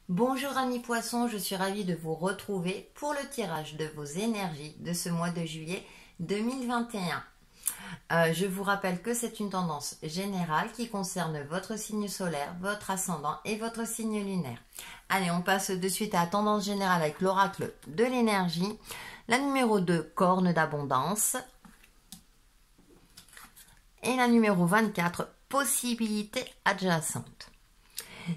Bonjour amis poissons, je suis ravie de vous retrouver pour le tirage de vos énergies de ce mois de juillet 2021. Je vous rappelle que c'est une tendance générale qui concerne votre signe solaire, votre ascendant et votre signe lunaire. Allez, on passe de suite à la tendance générale avec l'oracle de l'énergie. La numéro 2, corne d'abondance. Et la numéro 24, possibilité adjacente.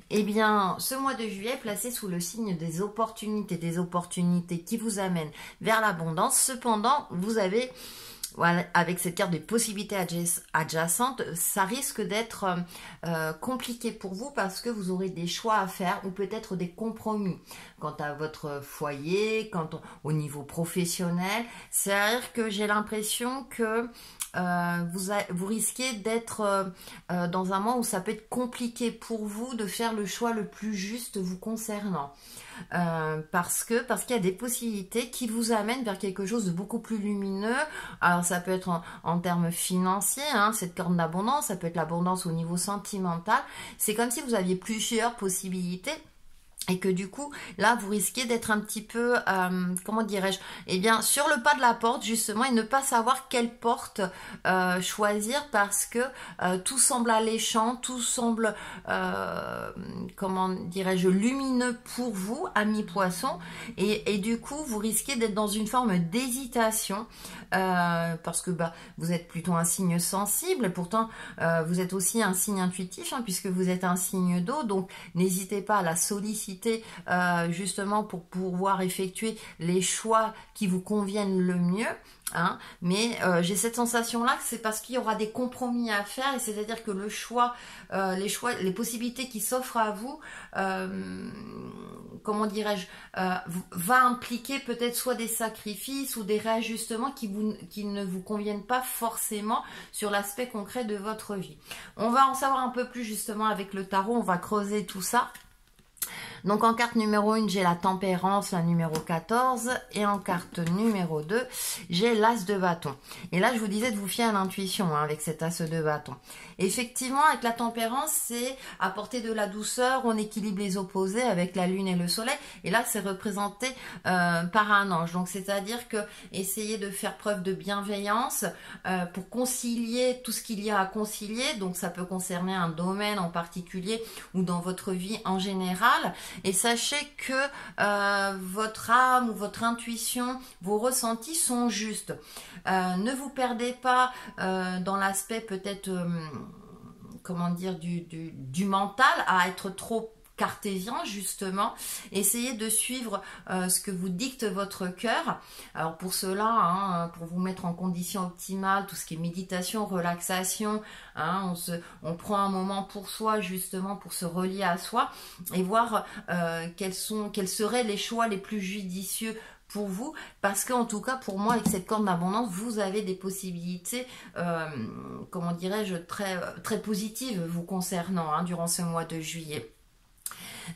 Eh bien, ce mois de juillet est placé sous le signe des opportunités qui vous amènent vers l'abondance. Cependant, vous avez, voilà, avec cette carte des possibilités adjacentes, ça risque d'être compliqué pour vous parce que vous aurez des choix à faire ou peut-être des compromis quant à votre foyer, au niveau professionnel. C'est-à-dire que j'ai l'impression que vous risquez d'être dans un moment où ça peut être compliqué pour vous de faire le choix le plus juste vous concernant. Parce qu'il y a des possibilités qui vous amènent vers quelque chose de beaucoup plus lumineux. Alors ça peut être en termes financiers, hein, cette corne d'abondance, ça peut être l'abondance au niveau sentimental. C'est comme si vous aviez plusieurs possibilités. Et que du coup, là, vous risquez d'être un petit peu, comment dirais-je, eh bien, sur le pas de la porte, justement, et ne pas savoir quelle porte choisir parce que tout semble alléchant, tout semble, comment dirais-je, lumineux pour vous, amis poissons, et du coup, vous risquez d'être dans une forme d'hésitation parce que vous êtes plutôt un signe sensible, et pourtant, vous êtes aussi un signe intuitif, hein, puisque vous êtes un signe d'eau, donc n'hésitez pas à la solliciter justement pour pouvoir effectuer les choix qui vous conviennent le mieux. Hein, mais j'ai cette sensation là que c'est parce qu'il y aura des compromis à faire, et c'est-à-dire que le choix, les possibilités qui s'offrent à vous, comment dirais-je, va impliquer peut-être soit des sacrifices ou des réajustements qui ne vous conviennent pas forcément sur l'aspect concret de votre vie. On va en savoir un peu plus justement avec le tarot, on va creuser tout ça. Donc en carte numéro 1, j'ai la tempérance, la numéro 14. Et en carte numéro 2, j'ai l'as de bâton. Et là, je vous disais de vous fier à l'intuition hein, avec cet as de bâton. Effectivement, avec la tempérance, c'est apporter de la douceur, on équilibre les opposés avec la lune et le soleil. Et là, c'est représenté par un ange. Donc c'est-à-dire que essayez de faire preuve de bienveillance pour concilier tout ce qu'il y a à concilier. Donc ça peut concerner un domaine en particulier ou dans votre vie en général. Et sachez que votre âme ou votre intuition, vos ressentis sont justes. Ne vous perdez pas dans l'aspect peut-être, comment dire, du mental à être trop cartésien justement. Essayez de suivre ce que vous dicte votre cœur. Alors pour cela, hein, pour vous mettre en condition optimale, tout ce qui est méditation, relaxation, hein, on prend un moment pour soi justement pour se relier à soi et voir quels seraient les choix les plus judicieux pour vous, parce qu'en tout cas pour moi avec cette corne d'abondance vous avez des possibilités comment dirais-je très positives vous concernant hein, durant ce mois de juillet.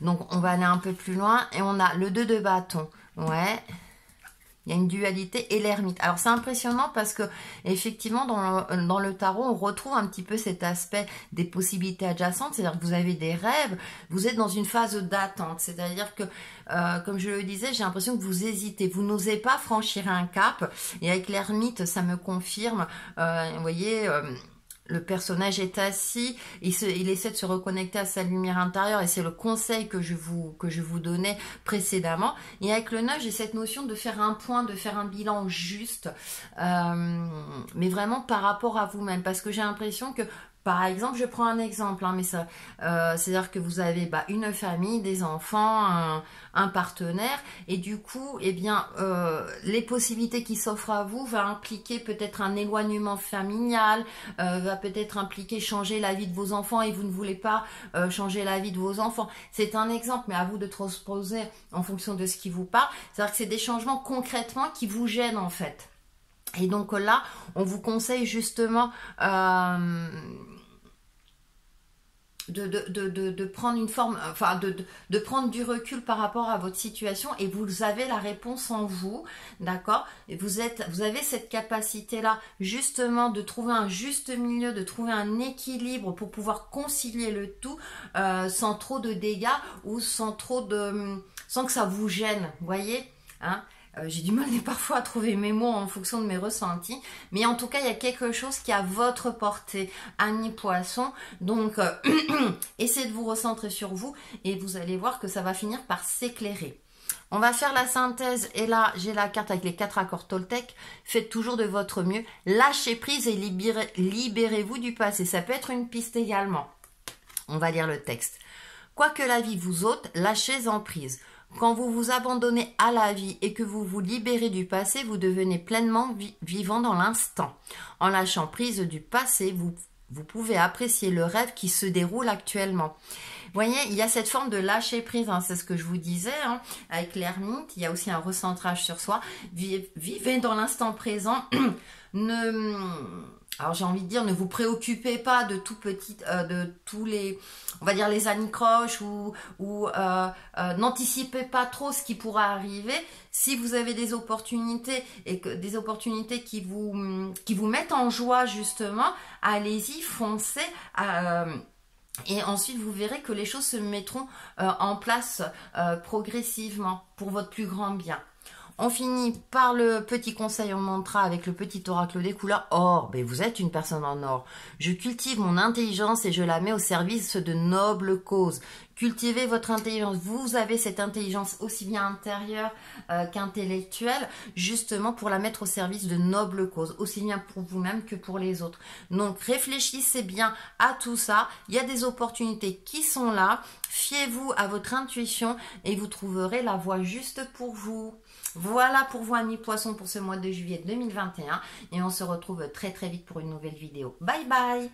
Donc on va aller un peu plus loin et on a le 2 de bâton. Ouais. Il y a une dualité et l'ermite. Alors c'est impressionnant parce que effectivement dans le tarot on retrouve un petit peu cet aspect des possibilités adjacentes, c'est-à-dire que vous avez des rêves, vous êtes dans une phase d'attente, c'est-à-dire que comme je le disais, j'ai l'impression que vous hésitez, vous n'osez pas franchir un cap, et avec l'ermite ça me confirme, vous voyez. Le personnage est assis, il essaie de se reconnecter à sa lumière intérieure et c'est le conseil que je vous donnais précédemment. Et avec le 9, j'ai cette notion de faire un point, de faire un bilan juste, mais vraiment par rapport à vous-même. Parce que j'ai l'impression que, par exemple, je prends un exemple, hein, mais ça, c'est-à-dire que vous avez une famille, des enfants, un partenaire, et du coup, eh bien, les possibilités qui s'offrent à vous va impliquer peut-être un éloignement familial, va peut-être impliquer changer la vie de vos enfants et vous ne voulez pas changer la vie de vos enfants. C'est un exemple, mais à vous de transposer en fonction de ce qui vous parle. C'est-à-dire que c'est des changements concrètement qui vous gênent en fait. Et donc là, on vous conseille justement de prendre une forme, enfin de prendre du recul par rapport à votre situation, et vous avez la réponse en vous, d'accord? Et vous avez cette capacité-là justement de trouver un juste milieu, de trouver un équilibre pour pouvoir concilier le tout sans trop de dégâts ou sans que ça vous gêne, voyez, hein? J'ai du mal parfois à trouver mes mots en fonction de mes ressentis, mais en tout cas il y a quelque chose qui est à votre portée, Amis Poissons, donc essayez de vous recentrer sur vous et vous allez voir que ça va finir par s'éclairer. On va faire la synthèse, et là j'ai la carte avec les 4 accords Toltec. Faites toujours de votre mieux, lâchez prise et libérez-vous du passé, ça peut être une piste également. On va lire le texte. Quoi que la vie vous ôte, lâchez en prise. Quand vous vous abandonnez à la vie et que vous vous libérez du passé, vous devenez pleinement vivant dans l'instant. En lâchant prise du passé, vous pouvez apprécier le rêve qui se déroule actuellement. Vous voyez, il y a cette forme de lâcher prise, hein, c'est ce que je vous disais, hein, avec l'ermite. Il y a aussi un recentrage sur soi. Vivez dans l'instant présent. Alors j'ai envie de dire, ne vous préoccupez pas de de tous les, on va dire, les anicroches ou n'anticipez pas trop ce qui pourra arriver. Si vous avez des opportunités et que des opportunités qui vous mettent en joie justement, allez-y, foncez. Et ensuite, vous verrez que les choses se mettront en place progressivement pour votre plus grand bien. On finit par le petit conseil en mantra avec le petit oracle des couleurs. Or, ben vous êtes une personne en or. Je cultive mon intelligence et je la mets au service de nobles causes. Cultivez votre intelligence. Vous avez cette intelligence aussi bien intérieure qu'intellectuelle, justement pour la mettre au service de nobles causes, aussi bien pour vous-même que pour les autres. Donc, réfléchissez bien à tout ça. Il y a des opportunités qui sont là. Fiez-vous à votre intuition et vous trouverez la voie juste pour vous. Voilà pour vous, Amis Poissons, pour ce mois de juillet 2021. Et on se retrouve très très vite pour une nouvelle vidéo. Bye bye!